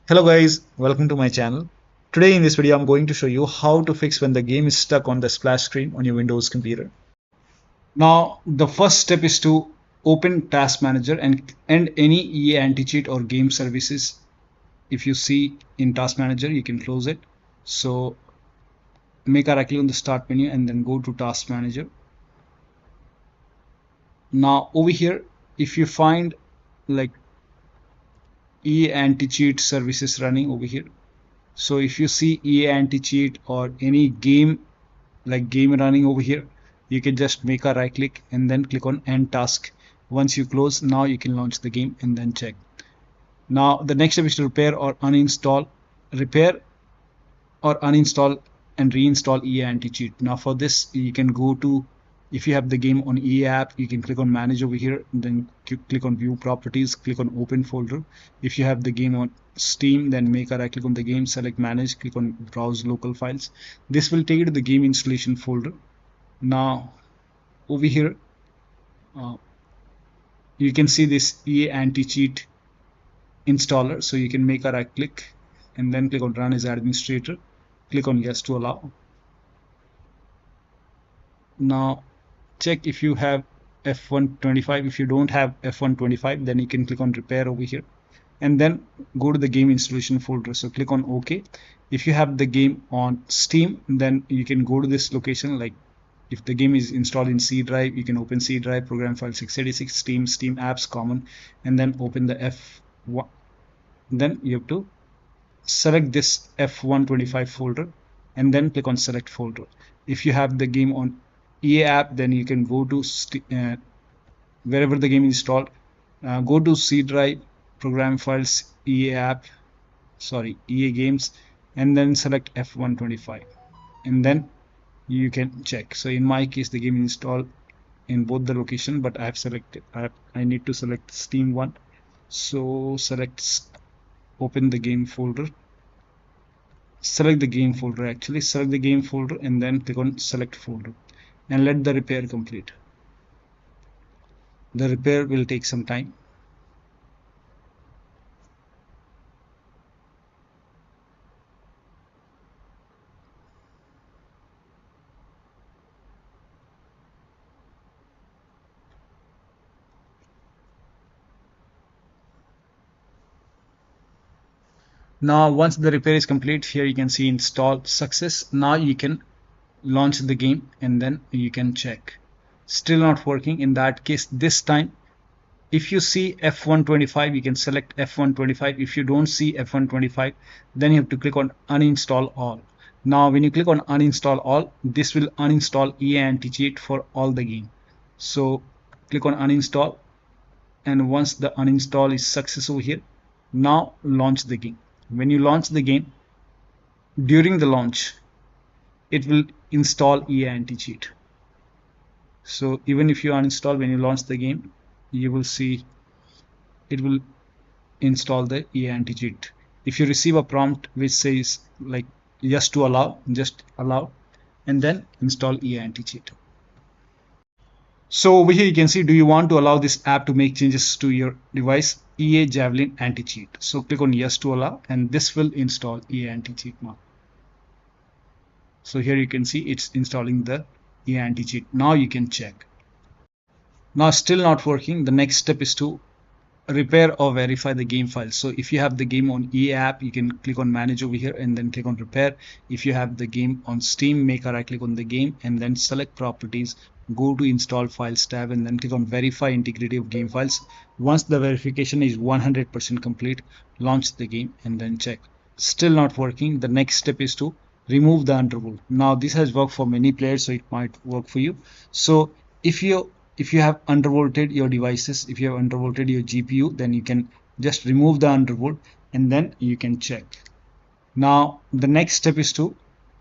Hello guys, welcome to my channel. Today in this video I'm going to show you how to fix when the game is stuck on the splash screen on your Windows computer. Now the first step is to open Task Manager and any EA Anticheat or game services. If you see in Task Manager you can close it. So make a right click on the start menu and then go to Task Manager. Now over here if you find like EA Anticheat services running over here. So if you see EA Anticheat or any game like game running over here, you can just make a right click and then click on end task. Once you close, now you can launch the game and then check. Now the next step is to repair or uninstall and reinstall EA Anticheat. Now for this you can go to, if you have the game on EA app, you can click on manage over here and then click on view properties, click on open folder. If you have the game on Steam, then make a right click on the game, select manage, click on browse local files. This will take you to the game installation folder. Now over here you can see this EA Anticheat installer, so you can make a right click and then click on run as administrator, click on yes to allow. Now check if you have F125. If you don't have F125, then you can click on repair over here and then go to the game installation folder, so click on OK. If you have the game on Steam, then you can go to this location. Like if the game is installed in C drive, you can open C drive, program file 686, Steam apps common, and then open the F1. Then you have to select this F125 folder and then click on select folder. If you have the game on EA app, then you can go to wherever the game is installed, go to C drive, program files, EA games, and then select F125 and then you can check. So in my case the game is installed in both the location, but I need to select Steam one. So open the game folder, select the game folder and then click on select folder and let the repair complete. The repair will take some time. Now once the repair is complete, here you can see install success. Now you can launch the game and then you can check. Still not working. In that case, this time if you see F125, you can select F125. If you don't see F125, then you have to click on uninstall all. Now when you click on uninstall all, this will uninstall EA Anticheat for all the game. So click on uninstall, and once the uninstall is successful here, now launch the game. When you launch the game, during the launch it will install EA Anticheat. So even if you uninstall, when you launch the game, you will see it will install the EA Anticheat. If you receive a prompt which says like yes to allow, just allow and then install EA Anticheat. So over here you can see, do you want to allow this app to make changes to your device? EA Javelin Anticheat. So click on yes to allow and this will install EA Anticheat now. So here you can see it's installing the EA Anticheat. Now you can check. Now still not working. The next step is to repair or verify the game file. So if you have the game on EA app, you can click on manage over here and then click on repair. If you have the game on Steam, make a right click on the game and then select properties, go to install files tab and then click on verify integrity of game files. Once the verification is 100% complete, launch the game and then check. Still not working. The next step is to remove the undervolt. Now this has worked for many players, so it might work for you. So if you have undervolted your devices, if you have undervolted your GPU, then you can just remove the undervolt and then you can check. Now the next step is to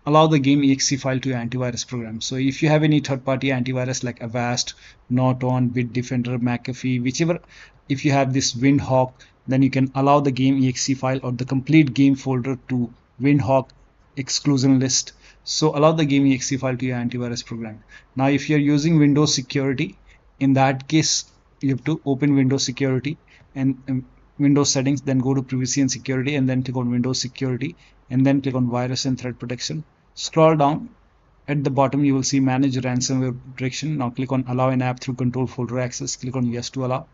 allow the game exe file to your antivirus program. So if you have any third-party antivirus like Avast, Norton, Bitdefender, McAfee, whichever, if you have this windhawk, then you can allow the game exe file or the complete game folder to windhawk exclusion list. So allow the game exe file to your antivirus program. Now if you're using Windows security, in that case you have to open Windows security and Windows settings, then go to privacy and security, and then click on Windows security, and then click on virus and threat protection. Scroll down. At the bottom you will see manage ransomware protection. Now click on allow an app through control folder access. Click on yes to allow.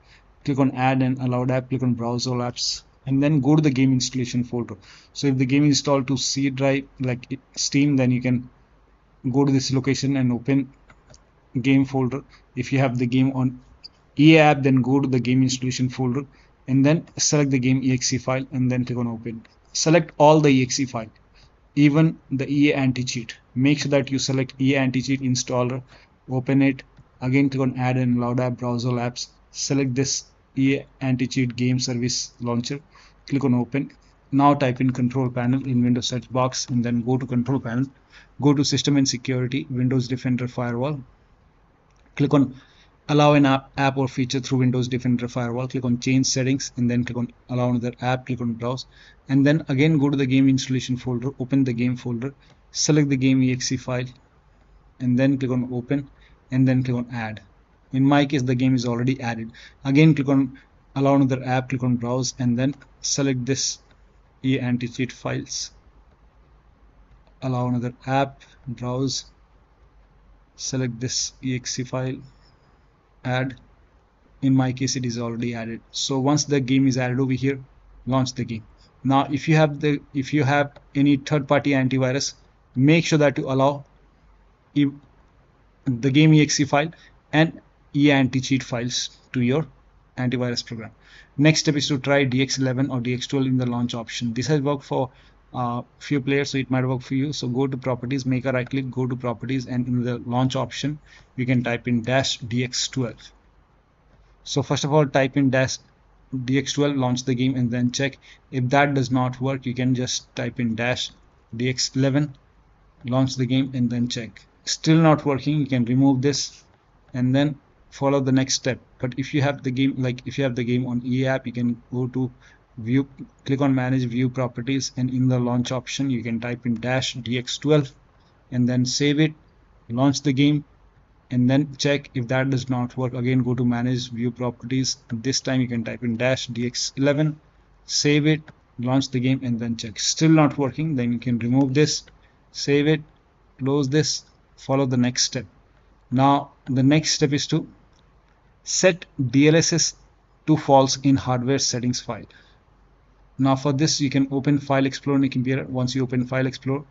Click on add an allowed app. Click on browse all apps, and then go to the game installation folder. So if the game is installed to C drive like Steam, then you can go to this location and open game folder. If you have the game on EA app, then go to the game installation folder and then select the game exe file and then click on open. Select all the exe file, even the EA Anticheat. Make sure that you select EA Anticheat.Installer, open it, again click on add and allowed app, browse all apps, select this EA Anticheat.GameServiceLauncher, click on open. Now type in control panel in Windows search box and then go to control panel, go to system and security, Windows Defender Firewall, click on allow an app or feature through Windows Defender Firewall, click on change settings and then click on allow another app, click on browse, and then again go to the game installation folder, open the game folder, select the game exe file and then click on open and then click on add. In my case the game is already added. Again click on allow another app, click on browse and then select this EA Anticheat files, allow another app, browse, select this exe file, add. In my case it is already added. So once the game is added over here, launch the game. Now if you have any third-party antivirus, make sure that you allow the game exe file and EA Anticheat files to your antivirus program. Next step is to try DX11 or DX12 in the launch option. This has worked for few players, so it might work for you. So go to properties, make a right click, go to properties, and in the launch option you can type in -DX12. So first of all type in -DX12, launch the game and then check. If that does not work, you can just type in -DX11, launch the game and then check. Still not working, you can remove this and then follow the next step. But if you have the game, like if you have the game on EA app, you can go to view, click on manage view properties, and in the launch option you can type in -DX12 and then save it, launch the game and then check. If that does not work, again go to manage view properties, this time you can type in -DX11, save it, launch the game and then check. Still not working, then you can remove this, save it, close this, follow the next step. Now the next step is to set DLSS to false in hardware settings file. Now for this you can open File Explorer on your computer. Once you open File Explorer,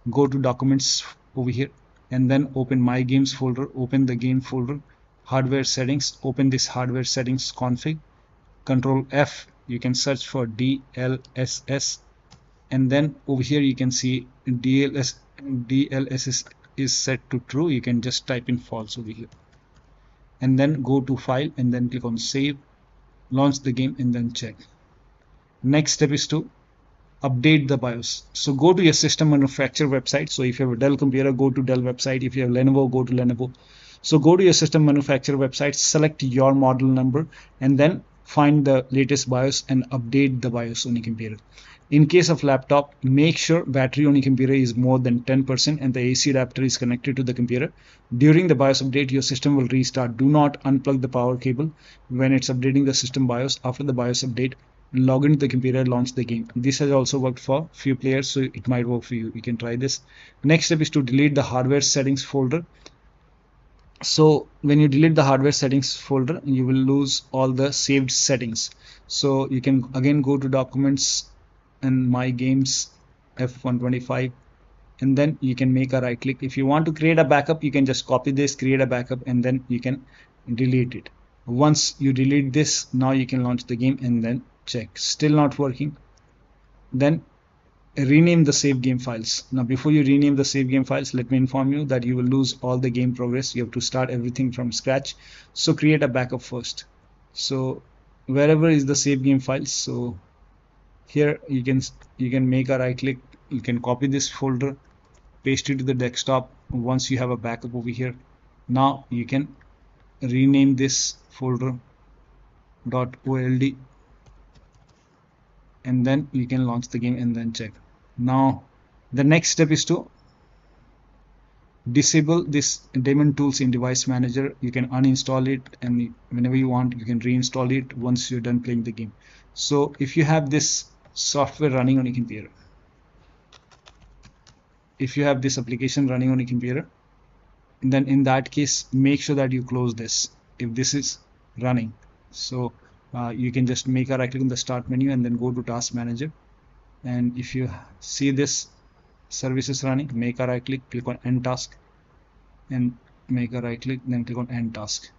go to Documents over here and then open My Games folder, open the game folder, hardware settings, open this hardware settings config, Control F, you can search for DLSS, and then over here you can see DLSS is set to true. You can just type in false over here and then go to file and then click on save, launch the game and then check. Next step is to update the BIOS. So go to your system manufacturer website. So if you have a Dell computer, go to Dell website. If you have Lenovo, go to Lenovo. So go to your system manufacturer website, select your model number and then find the latest BIOS and update the BIOS on your computer. In case of laptop, make sure battery on your computer is more than 10% and the AC adapter is connected to the computer. During the BIOS update, your system will restart. Do not unplug the power cable when it's updating the system BIOS. After the BIOS update, log into the computer, launch the game. This has also worked for few players, so it might work for you. You can try this. Next step is to delete the hardware settings folder. So when you delete the hardware settings folder, you will lose all the saved settings. So you can again go to Documents and My Games F125 and then you can make a right click. If you want to create a backup, you can just copy this, create a backup and then you can delete it. Once you delete this, now you can launch the game and then check. Still not working, then rename the save game files. Now before you rename the save game files, let me inform you that you will lose all the game progress. You have to start everything from scratch. So create a backup first. So wherever is the save game files, so here you can make a right click, you can copy this folder, paste it to the desktop. Once you have a backup over here, now you can rename this folder .old and then you can launch the game and then check. Now the next step is to disable this Daemon tools in device manager. You can uninstall it, and whenever you want you can reinstall it once you're done playing the game. So if you have this software running on your computer, if you have this application running on your computer, then in that case make sure that you close this if this is running. So you can just make a right click on the start menu and then go to task manager, and if you see this service is running, make a right click, click on end task, and make a right click, then click on end task,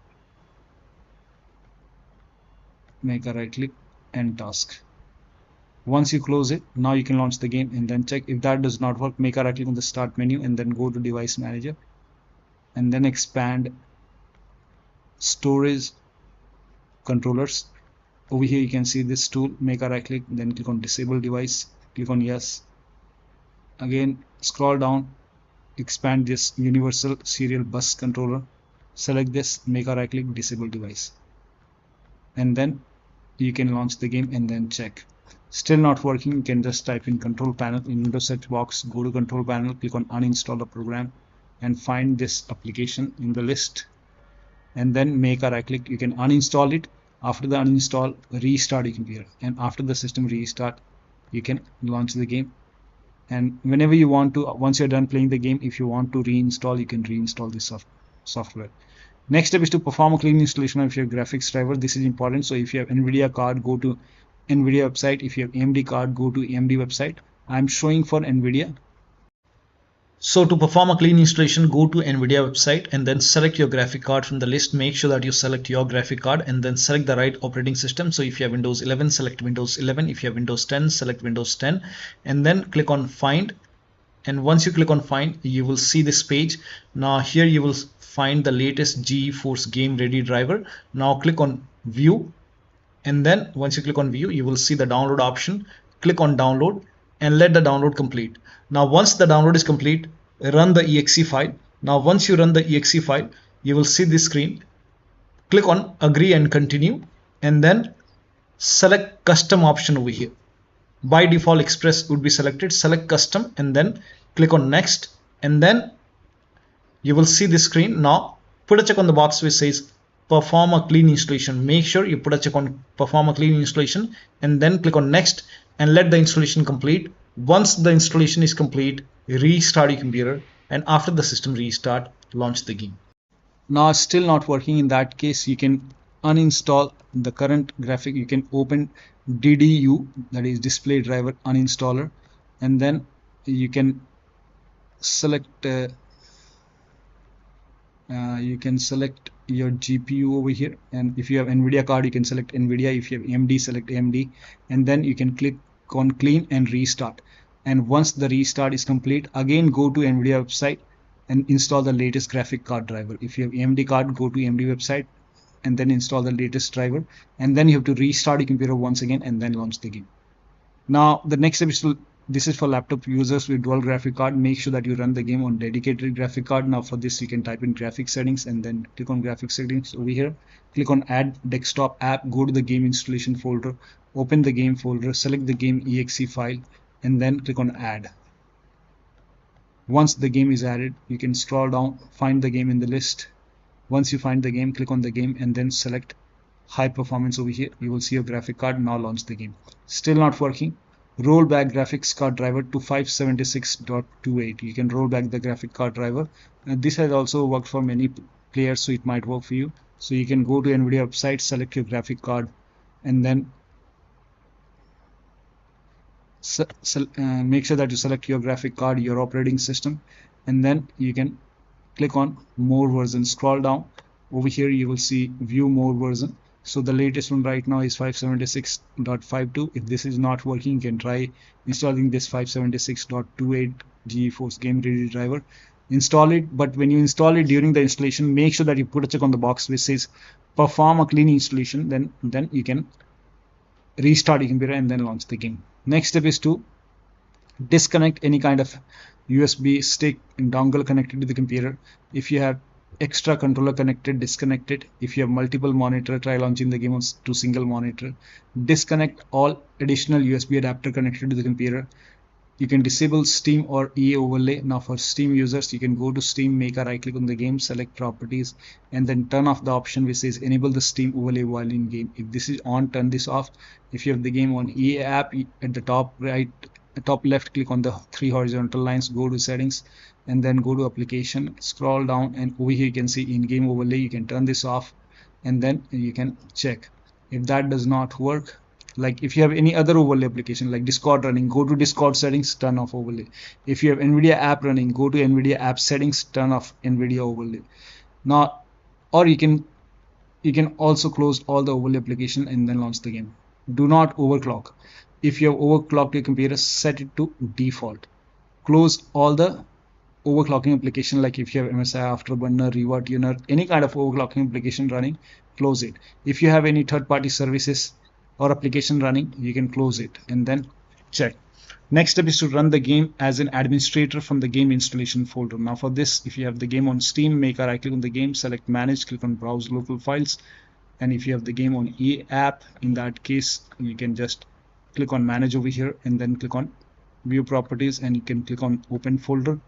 make a right click, end task. Once you close it, now you can launch the game and then check. If that does not work, make a right click on the start menu and then go to device manager and then expand storage controllers. Over here you can see this tool, make a right click, then click on disable device, click on yes. Again scroll down, expand this universal serial bus controller, select this, make a right click, disable device, and then you can launch the game and then check. Still not working, you can just type in control panel in Windows search box, go to control panel, click on uninstall a program and find this application in the list and then make a right click. You can uninstall it. After the uninstall, restart your computer, and after the system restart you can launch the game. And whenever you want to, once you're done playing the game, if you want to reinstall, you can reinstall this software. Next step is to perform a clean installation of your graphics driver. This is important. So if you have NVIDIA card, go to NVIDIA website. If you have AMD card, go to AMD website. I'm showing for NVIDIA. So to perform a clean installation, go to NVIDIA website and then select your graphic card from the list. Make sure that you select your graphic card and then select the right operating system. So if you have Windows 11, select Windows 11. If you have Windows 10, select Windows 10 and then click on find. And once you click on find, you will see this page. Now here you will find the latest GeForce Game Ready driver. Now click on view, and then once you click on view, you will see the download option. Click on download and let the download complete. Now once the download is complete, run the exe file. Now once you run the exe file, you will see this screen. Click on agree and continue, and then select custom option over here. By default express would be selected. Select custom and then click on next, and then you will see this screen. Now put a check on the box which says perform a clean installation. Make sure you put a check on perform a clean installation and then click on next and let the installation complete. Once the installation is complete, restart your computer, and after the system restart, launch the game. Now it's still not working. In that case, you can uninstall the current graphic. You can open DDU, that is display driver uninstaller, and then you can select your GPU over here, and if you have NVIDIA card, you can select NVIDIA. If you have AMD, select AMD, and then you can click on clean and restart. And once the restart is complete, again go to NVIDIA website and install the latest graphic card driver. If you have AMD card, go to AMD website and then install the latest driver, and then you have to restart your computer once again and then launch the game. Now the next step is to, this is for laptop users with dual graphic card. Make sure that you run the game on dedicated graphic card. Now for this you can type in graphic settings and then click on graphic settings over here, click on add desktop app, go to the game installation folder, open the game folder, select the game exe file and then click on add. Once the game is added, you can scroll down, find the game in the list. Once you find the game, click on the game and then select high performance over here. You will see your graphic card. Now launch the game. Still not working. Roll back graphics card driver to 576.28. You can roll back the graphic card driver. This has also worked for many players, so it might work for you. So you can go to NVIDIA website, select your graphic card, and then make sure that you select your graphic card, your operating system, and then you can click on more version. Scroll down over here, you will see view more version. So the latest one right now is 576.52. If this is not working, you can try installing this 576.28 GeForce Game Ready driver. Install it, but when you install it, during the installation, make sure that you put a check on the box which says perform a clean installation. Then you can restart your computer and then launch the game. Next step is to disconnect any kind of USB stick and dongle connected to the computer. If you have extra controller connected, disconnect it. If you have multiple monitor, try launching the game on to single monitor. Disconnect all additional USB adapter connected to the computer. you can disable Steam or EA overlay. Now for Steam users, you can go to Steam, make a right click on the game, select properties, and then turn off the option which says enable the Steam overlay while in game. If this is on, turn this off. If you have the game on EA app, at the top right, top left, click on the three horizontal lines, go to settings, and then go to application, scroll down, and over here you can see in-game overlay. You can turn this off, and then you can check. If that does not work, like if you have any other overlay application like Discord running, go to Discord settings, turn off overlay. If you have NVIDIA app running, go to NVIDIA app settings, turn off NVIDIA overlay. Now, or you can also close all the overlay application and then launch the game. Do not overclock. If you have overclocked your computer, set it to default. Close all the overclocking application, like if you have MSI, Afterburner, ReWa, any kind of overclocking application running, close it. If you have any third-party services or application running, you can close it and then check. Next step is to run the game as an administrator from the game installation folder. Now for this, if you have the game on Steam, make a right click on the game, select manage, click on browse local files. And if you have the game on EA app, in that case, you can just click on manage over here and then click on view properties, and you can click on open folder.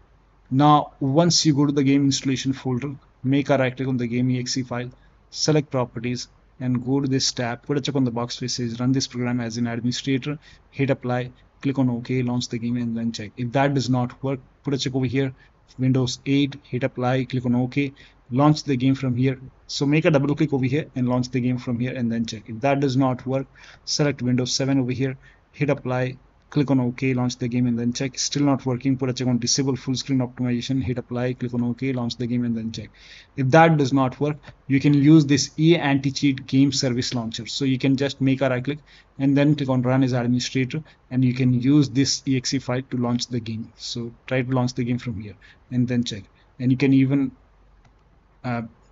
Now once you go to the game installation folder, make a right click on the game exe file, select properties, and go to this tab, put a check on the box which says run this program as an administrator, hit apply, click on OK, launch the game, and then check. If that does not work, put a check over here, Windows 8, hit apply, click on OK, launch the game from here. So make a double click over here and launch the game from here and then check. If that does not work, select Windows 7 over here, hit apply, click on OK, launch the game, and then check. Still not working, put a check on disable full screen optimization, hit apply, click on OK, launch the game, and then check. If that does not work, you can use this EA Anticheat game service launcher. So you can just make a right click and then click on run as administrator, and you can use this exe file to launch the game. So try to launch the game from here and then check. And you can even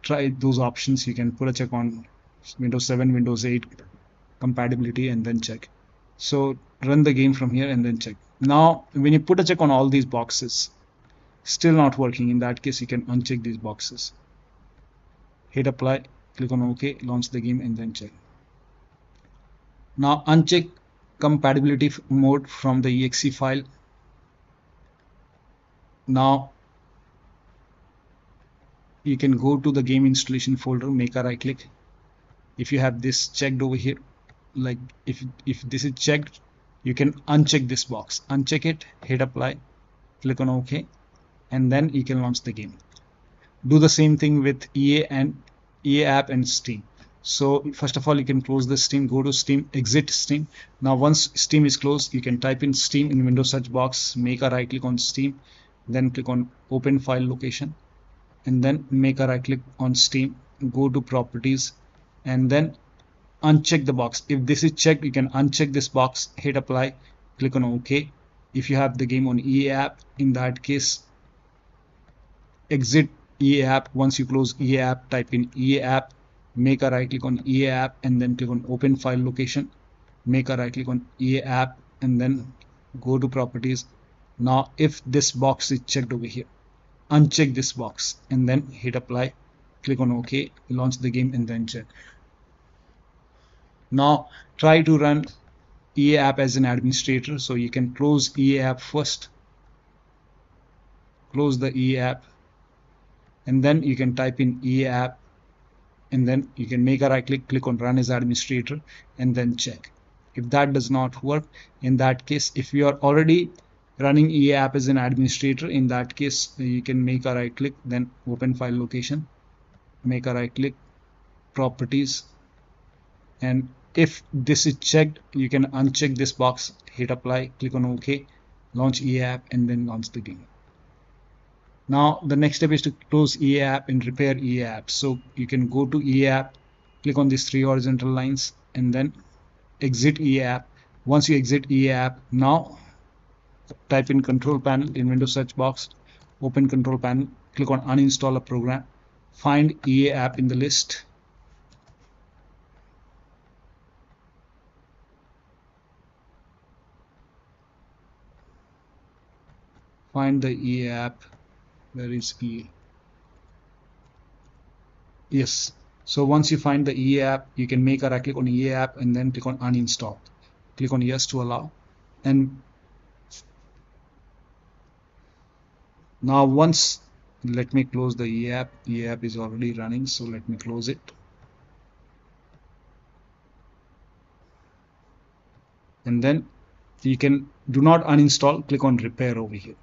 try those options. You can put a check on Windows 7, Windows 8 compatibility, and then check. So run the game from here and then check. Now when you put a check on all these boxes, still not working, in that case you can uncheck these boxes, hit apply, click on OK, launch the game, and then check. Now uncheck compatibility mode from the exe file. Now you can go to the game installation folder, make a right click. If you have this checked over here, like if this is checked, you can uncheck this box, uncheck it, hit apply, click on OK, and then you can launch the game. Do the same thing with EA app and Steam. So first of all, you can close the Steam, go to Steam, exit Steam. Now once Steam is closed, you can type in Steam in Windows search box, make a right click on Steam, then click on open file location, and then make a right click on Steam, go to properties, and then uncheck the box. If this is checked, you can uncheck this box, hit apply, click on OK. If you have the game on EA app, in that case, exit EA app. Once you close EA app, type in EA app, make a right click on EA app, and then click on open file location, make a right click on EA app, and then go to properties. Now if this box is checked over here, uncheck this box and then hit apply, click on OK, launch the game, and then check. Now try to run EA app as an administrator. So you can close EA app first, close the EA app, and then you can type in EA app, and then you can make a right click, click on run as administrator, and then check. If that does not work, in that case, if you are already running EA app as an administrator, in that case you can make a right click, then open file location, make a right click, properties, and if this is checked, you can uncheck this box, hit apply, click on OK, launch EA app, and then launch the game. Now the next step is to close EA app and repair EA app. So you can go to EA app, click on these three horizontal lines, and then exit EA app. Once you exit EA app, now type in control panel in Windows search box, open control panel, click on uninstall a program, find EA app in the list, find the EA app. Where is EA? Yes. So once you find the EA app, you can make a right click on EA app and then click on uninstall. Click on yes to allow, and Now once, let me close the EA app. EA app is already running, so let me close it. And then you can do not uninstall, click on repair over here.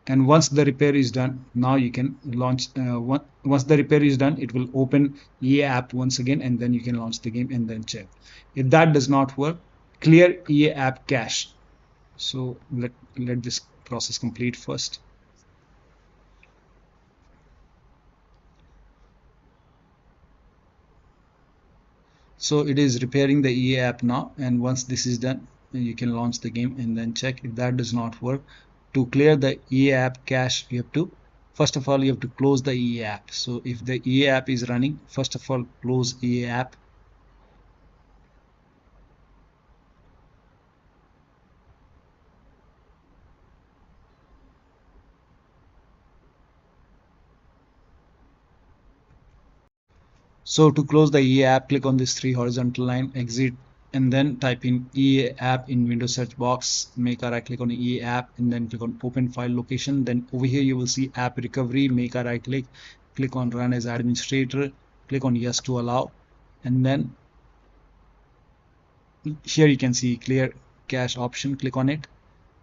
And once the repair is done, now you can launch. Once the repair is done, it will open EA app once again, and then you can launch the game and then check. If that does not work, clear EA app cache. So let this process complete first. So it is repairing the EA app now, and once this is done, you can launch the game and then check. If that does not work, to clear the EA app cache, you have to, first of all, you have to close the EA app. So if the EA app is running, first of all, close EA app. So to close the EA app, click on this 3 horizontal line, exit, and then type in EA app in Windows search box. Make a right click on EA app, and then click on open file location. Then over here you will see app recovery. Make a right click on run as administrator, click on yes to allow, and then here you can see clear cache option. Click on it,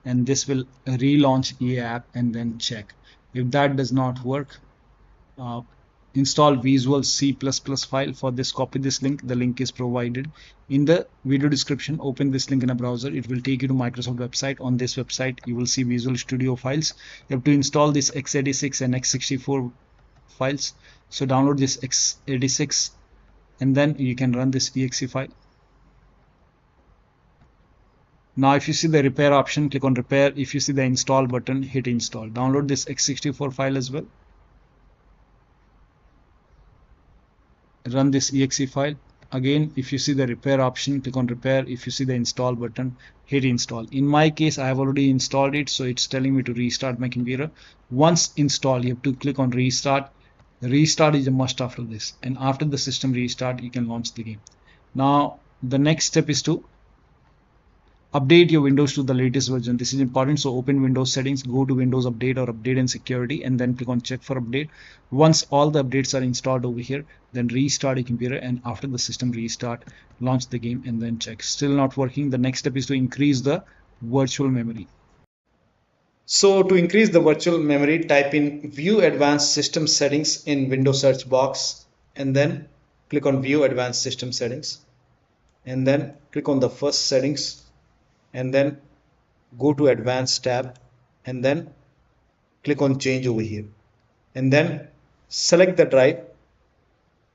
and this will relaunch EA app, and then check. If that does not work, uh, install Visual C++ file. For this, copy this link. The link is provided in the video description. Open this link in a browser. It will take you to Microsoft website. On this website, you will see Visual Studio files. You have to install this x86 and x64 files. So download this x86, and then you can run this exe file. Now if you see the repair option, click on repair. If you see the install button, hit install. Download this x64 file as well. Run this exe file. Again, if you see the repair option, click on repair. If you see the install button, hit install. In my case, I have already installed it, so it's telling me to restart my computer. Once installed, you have to click on restart. Restart is a must after this, and after the system restart, you can launch the game. Now the next step is to update your Windows to the latest version. This is important. So open Windows settings, go to Windows Update or Update and Security, and then click on check for update. Once all the updates are installed over here, then restart your computer, and after the system restart, launch the game and then check. Still not working. The next step is to increase the virtual memory. So to increase the virtual memory, type in View Advanced System Settings in Windows search box, and then click on View Advanced System Settings, and then click on the first settings, and then go to Advanced tab, and then click on Change over here, and then select the drive.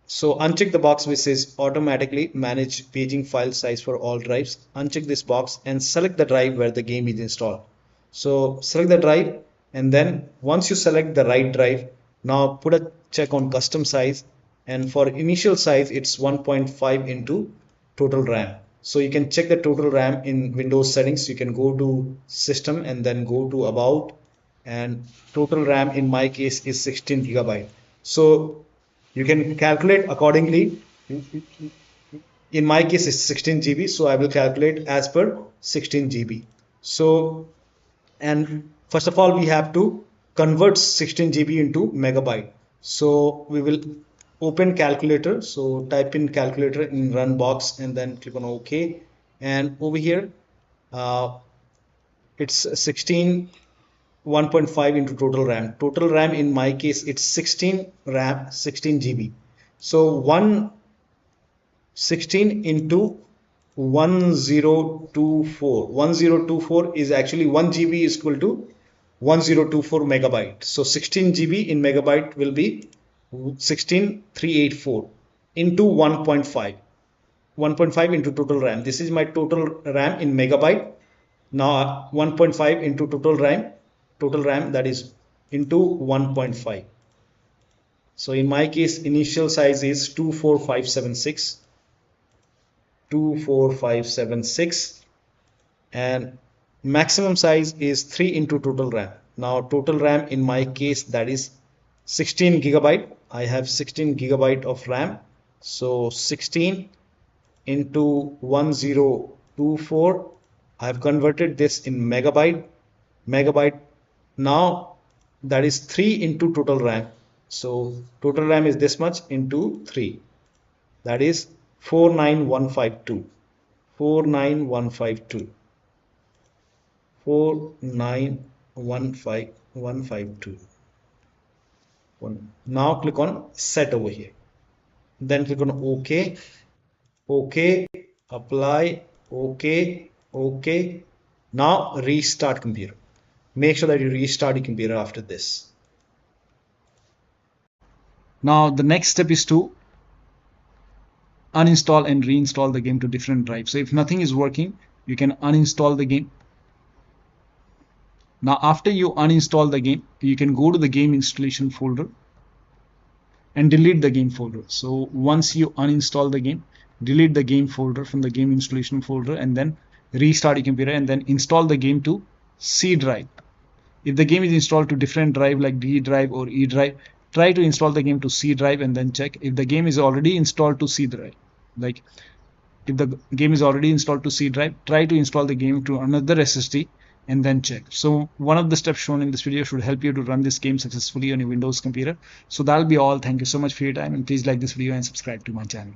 So uncheck the box which says automatically manage paging file size for all drives. Uncheck this box and select the drive where the game is installed. So select the drive, and then once you select the right drive, now put a check on custom size, and for initial size it's 1.5 into total RAM. So you can check the total RAM in Windows settings. You can go to system and then go to about, and total RAM in my case is 16 gigabyte. So you can calculate accordingly. In my case it's 16 GB, so I will calculate as per 16 GB. So, and first of all we have to convert 16 GB into megabyte. So we will open calculator. So type in calculator in run box, and then click on OK, and over here it's 16 1.5 into total RAM. Total RAM in my case it's 16 RAM 16 GB. So 116 into 1024 is actually 1 GB is equal to 1024 megabyte. So 16 GB in megabyte will be 16384 into 1.5 into total RAM. This is my total RAM in megabyte. Now 1.5 into total RAM, that is into 1.5. So in my case initial size is 24576, and maximum size is 3 into total RAM. Now total RAM in my case, that is 16 gigabyte. I have 16 gigabyte of RAM. So 16 into 1024, I have converted this in megabyte. Now that is 3 into total RAM. So total RAM is this much into 3, that is 49152. 49152. 4915152. Now click on set over here. Then click on OK. OK. Apply. OK. OK. Now restart computer. Make sure that you restart your computer after this. Now the next step is to uninstall and reinstall the game to different drives. So if nothing is working, you can uninstall the game. Now after you uninstall the game, you can go to the game installation folder and delete the game folder. So once you uninstall the game, delete the game folder from the game installation folder and then restart your computer and then install the game to C drive. If the game is installed to different drive like D drive or E drive, try to install the game to C drive and then check. If the game is already installed to C drive, like if the game is already installed to C drive, try to install the game to another SSD and then check. So one of the steps shown in this video should help you to run this game successfully on your Windows computer. So that'll be all. Thank you so much for your time, and please like this video and subscribe to my channel.